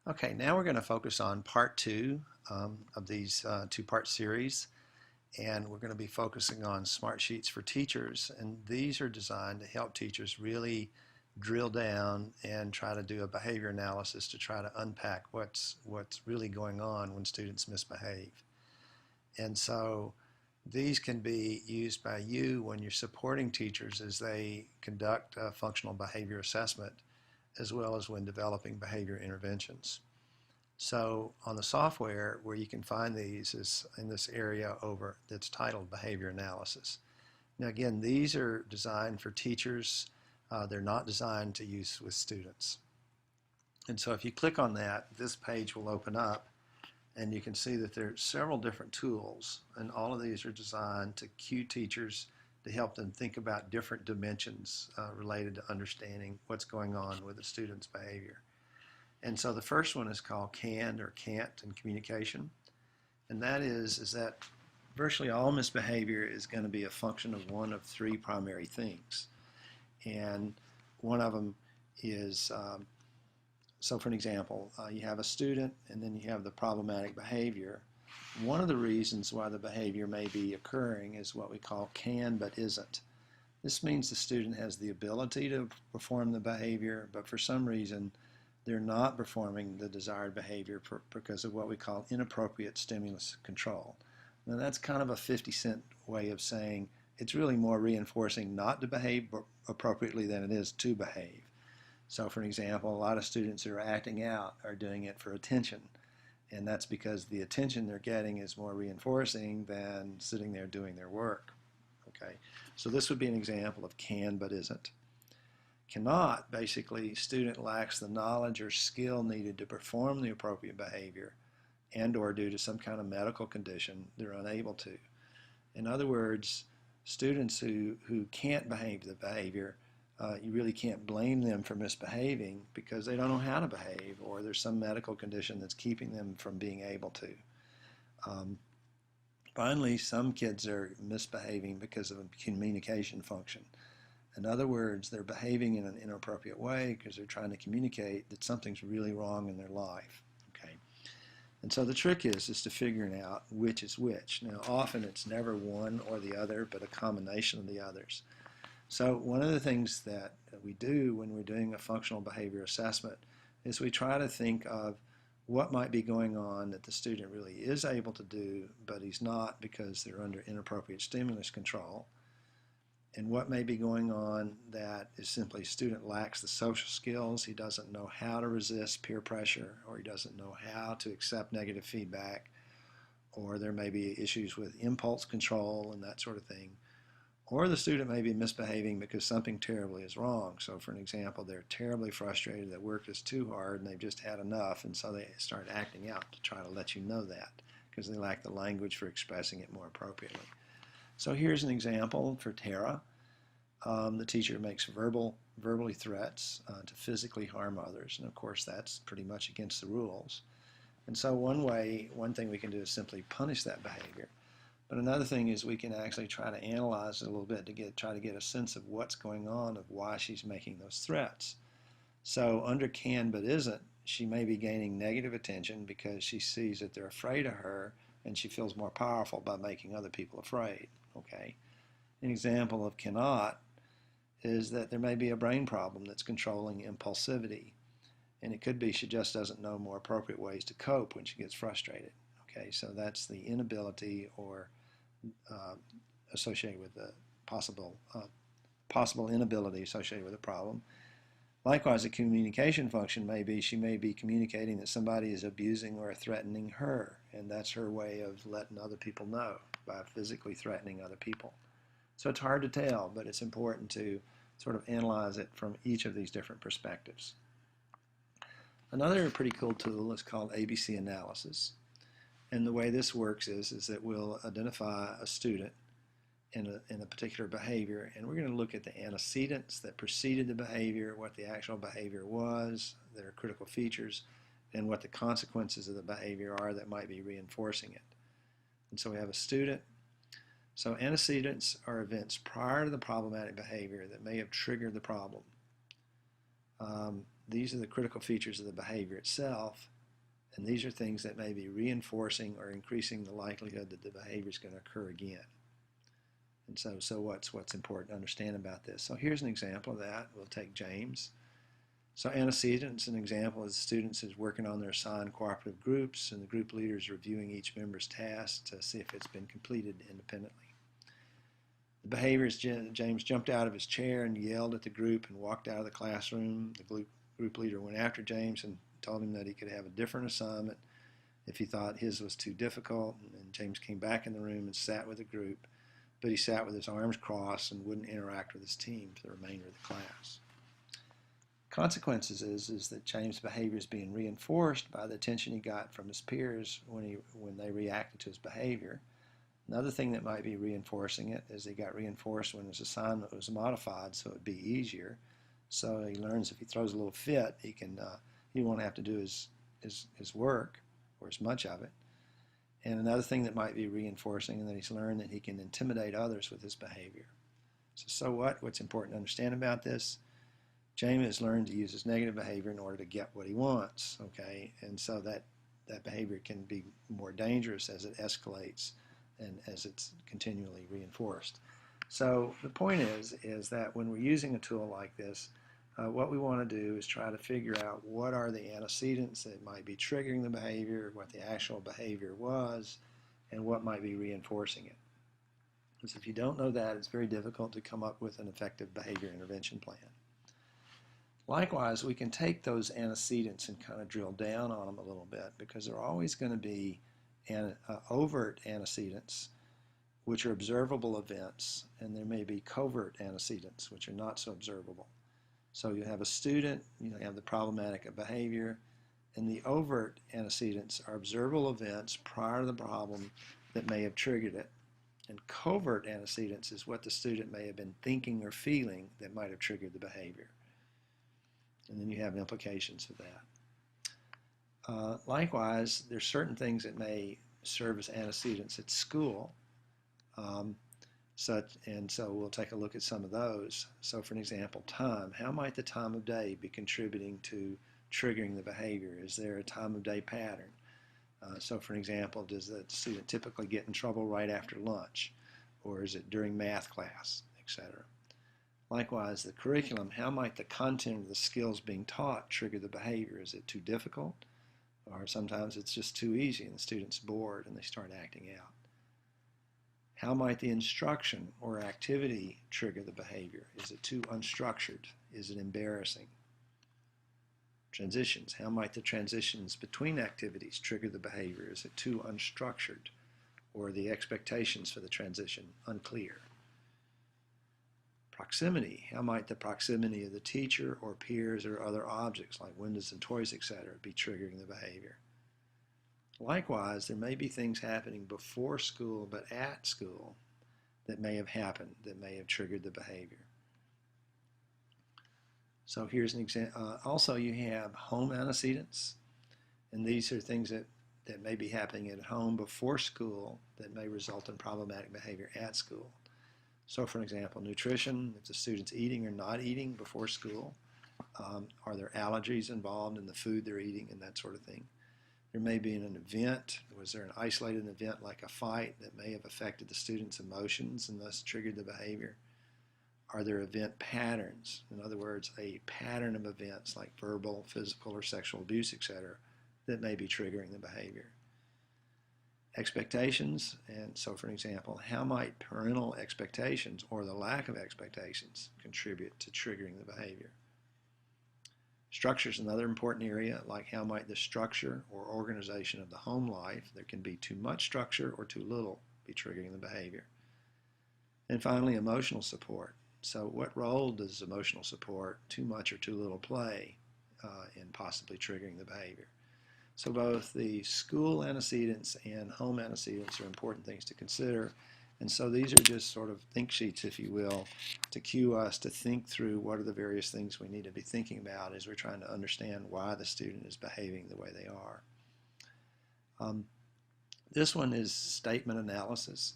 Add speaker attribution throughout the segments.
Speaker 1: Okay, now we're going to focus on part two of these two-part series, and we're going to be focusing on smart sheets for teachers. And these are designed to help teachers really drill down and try to do a behavior analysis to try to unpack what's really going on when students misbehave. And so these can be used by you when you're supporting teachers as they conduct a functional behavior assessment, as well as when developing behavior interventions. So on the software, where you can find these is in this area over that's titled Behavior Analysis. Now again, these are designed for teachers. They're not designed to use with students. And so if you click on that, this page will open up, and you can see that there are several different tools, and all of these are designed to cue teachers to help them think about different dimensions related to understanding what's going on with the student's behavior. And so the first one is called CAN, or can't, in communication. And that is that virtually all misbehavior is going to be a function of one of three primary things. And one of them is, so for an example, you have a student and then you have the problematic behavior. One of the reasons why the behavior may be occurring is what we call can but isn't. This means the student has the ability to perform the behavior, but for some reason they're not performing the desired behavior because of what we call inappropriate stimulus control. Now that's kind of a 50-cent way of saying it's really more reinforcing not to behave appropriately than it is to behave. So for an example, a lot of students that are acting out are doing it for attention, and that's because the attention they're getting is more reinforcing than sitting there doing their work. Okay, so this would be an example of can but isn't. Cannot, basically, student lacks the knowledge or skill needed to perform the appropriate behavior, and or due to some kind of medical condition they're unable to. In other words, students who can't behave the behavior, you really can't blame them for misbehaving because they don't know how to behave, or there's some medical condition that's keeping them from being able to. Finally, some kids are misbehaving because of a communication function. In other words, they're behaving in an inappropriate way because they're trying to communicate that something's really wrong in their life. Okay, and so the trick is to figuring out which is which. Now, often it's never one or the other, but a combination of the others. So one of the things that we do when we're doing a functional behavior assessment is we try to think of what might be going on that the student really is able to do, but he's not because they're under inappropriate stimulus control, and what may be going on that is simply student lacks the social skills. He doesn't know how to resist peer pressure, or he doesn't know how to accept negative feedback, or there may be issues with impulse control and that sort of thing. Or the student may be misbehaving because something terribly is wrong. So for an example, they're terribly frustrated that work is too hard and they've just had enough, and so they start acting out to try to let you know that because they lack the language for expressing it more appropriately. So here's an example for Tara. The teacher makes verbally threats to physically harm others, and of course that's pretty much against the rules. And so one thing we can do is simply punish that behavior. But another thing is we can actually try to analyze it a little bit to try to get a sense of what's going on, of why she's making those threats. So under can but isn't, she may be gaining negative attention because she sees that they're afraid of her, and she feels more powerful by making other people afraid. Okay. An example of cannot is that there may be a brain problem that's controlling impulsivity, and it could be she just doesn't know more appropriate ways to cope when she gets frustrated. Okay, so that's the inability or associated with the possible inability associated with a problem. Likewise, a communication function may be she may be communicating that somebody is abusing or threatening her, and that's her way of letting other people know by physically threatening other people. So it's hard to tell, but it's important to sort of analyze it from each of these different perspectives. Another pretty cool tool is called ABC analysis. And the way this works is that we'll identify a student in a particular behavior, and we're going to look at the antecedents that preceded the behavior, what the actual behavior was, their critical features, and what the consequences of the behavior are that might be reinforcing it. And so we have a student. So antecedents are events prior to the problematic behavior that may have triggered the problem. These are the critical features of the behavior itself. And these are things that may be reinforcing or increasing the likelihood that the behavior is going to occur again. And so what's important to understand about this? So here's an example of that. We'll take James. So antecedents, an example is students is working on their assigned cooperative groups, and the group leader is reviewing each member's task to see if it's been completed independently. The behavior is James jumped out of his chair and yelled at the group and walked out of the classroom. The group leader went after James and told him that he could have a different assignment if he thought his was too difficult, and James came back in the room and sat with the group, but he sat with his arms crossed and wouldn't interact with his team for the remainder of the class. Consequences is that James' behavior is being reinforced by the attention he got from his peers when they reacted to his behavior. Another thing that might be reinforcing it is he got reinforced when his assignment was modified so it would be easier. So he learns if he throws a little fit, he won't have to do his work or as much of it. And another thing that might be reinforcing is that he's learned that he can intimidate others with his behavior. So what's important to understand about this? James has learned to use his negative behavior in order to get what he wants, okay? And so that behavior can be more dangerous as it escalates and as it's continually reinforced. So the point is that when we're using a tool like this, what we want to do is try to figure out what are the antecedents that might be triggering the behavior, what the actual behavior was, and what might be reinforcing it. Because if you don't know that, it's very difficult to come up with an effective behavior intervention plan. Likewise, we can take those antecedents and kind of drill down on them a little bit, because there are always going to be overt antecedents, which are observable events, and there may be covert antecedents, which are not so observable. So you have a student, you have the problematic behavior, and the overt antecedents are observable events prior to the problem that may have triggered it. And covert antecedents is what the student may have been thinking or feeling that might have triggered the behavior. And then you have implications of that. Likewise, there's certain things that may serve as antecedents at school. So we'll take a look at some of those. So for an example, time. How might the time of day be contributing to triggering the behavior? Is there a time of day pattern? So for an example, does the student typically get in trouble right after lunch? Or is it during math class, etc.? Likewise, the curriculum. How might the content of the skills being taught trigger the behavior? Is it too difficult? Or sometimes it's just too easy and the student's bored and they start acting out. How might the instruction or activity trigger the behavior? Is it too unstructured? Is it embarrassing? Transitions. How might the transitions between activities trigger the behavior? Is it too unstructured? Or the expectations for the transition unclear? Proximity. How might the proximity of the teacher or peers or other objects like windows and toys, etc., be triggering the behavior? Likewise, there may be things happening before school but at school that may have happened, that may have triggered the behavior. So here's an example. Also, you have home antecedents, and these are things that may be happening at home before school that may result in problematic behavior at school. So for example, nutrition, if the student's eating or not eating before school, are there allergies involved in the food they're eating and that sort of thing? There may be an event. Was there an isolated event like a fight that may have affected the student's emotions and thus triggered the behavior? Are there event patterns? In other words, a pattern of events like verbal, physical, or sexual abuse, etc., that may be triggering the behavior. Expectations, and so for an example, how might parental expectations or the lack of expectations contribute to triggering the behavior? Structure is another important area, like how might the structure or organization of the home life, there can be too much structure or too little, be triggering the behavior. And finally, emotional support. So what role does emotional support, too much or too little, play in possibly triggering the behavior? So both the school antecedents and home antecedents are important things to consider. And so these are just sort of think sheets, if you will, to cue us to think through what are the various things we need to be thinking about as we're trying to understand why the student is behaving the way they are. This one is statement analysis,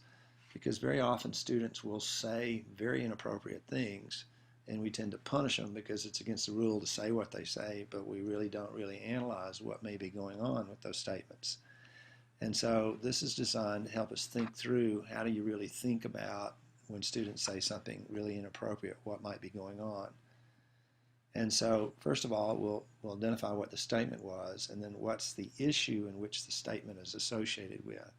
Speaker 1: because very often students will say very inappropriate things and we tend to punish them because it's against the rule to say what they say, but we really don't really analyze what may be going on with those statements. And so this is designed to help us think through how do you really think about when students say something really inappropriate, what might be going on. And so first of all, we'll identify what the statement was, and then what's the issue in which the statement is associated with.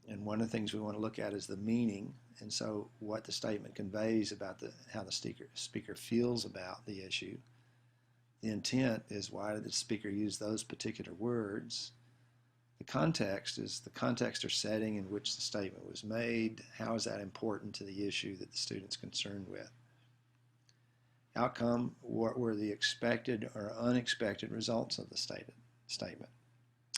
Speaker 1: And one of the things we want to look at is the meaning, and so what the statement conveys about how the speaker feels about the issue. The intent is why did the speaker use those particular words. The context is the context or setting in which the statement was made. How is that important to the issue that the student's concerned with? Outcome, what were the expected or unexpected results of the statement?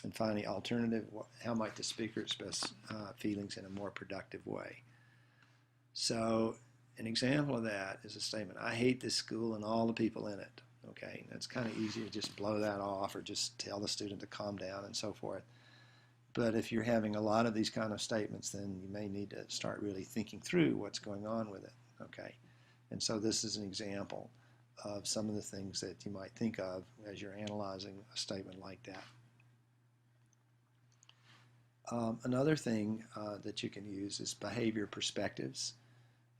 Speaker 1: And finally, alternative, how might the speaker express feelings in a more productive way? So an example of that is a statement, I hate this school and all the people in it. Okay, that's kind of easy to just blow that off or just tell the student to calm down and so forth. But if you're having a lot of these kind of statements, then you may need to start really thinking through what's going on with it. Okay, and so this is an example of some of the things that you might think of as you're analyzing a statement like that. Another thing that you can use is behavior perspectives.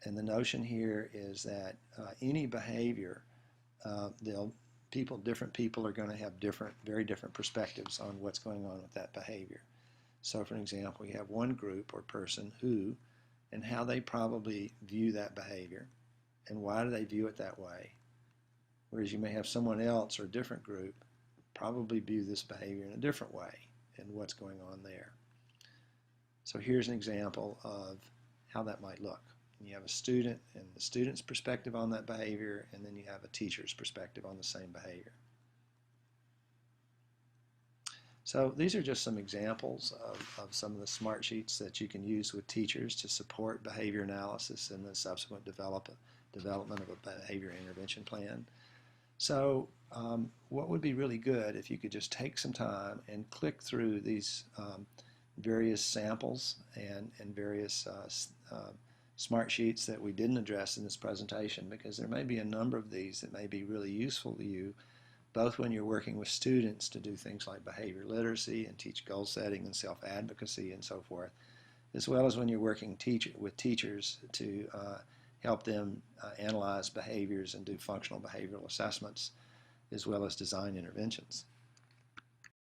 Speaker 1: And the notion here is that any behavior, different people are going to have very different perspectives on what's going on with that behavior. So for example, you have one group or person who and how they probably view that behavior and why do they view it that way. Whereas you may have someone else or a different group probably view this behavior in a different way and what's going on there. So here's an example of how that might look. You have a student and the student's perspective on that behavior, and then you have a teacher's perspective on the same behavior. So these are just some examples of some of the smart sheets that you can use with teachers to support behavior analysis and the subsequent development of a behavior intervention plan. So what would be really good if you could just take some time and click through these various samples and various smart sheets that we didn't address in this presentation, because there may be a number of these that may be really useful to you, both when you're working with students to do things like behavior literacy and teach goal setting and self-advocacy and so forth, as well as when you're working with teachers to help them analyze behaviors and do functional behavioral assessments, as well as design interventions.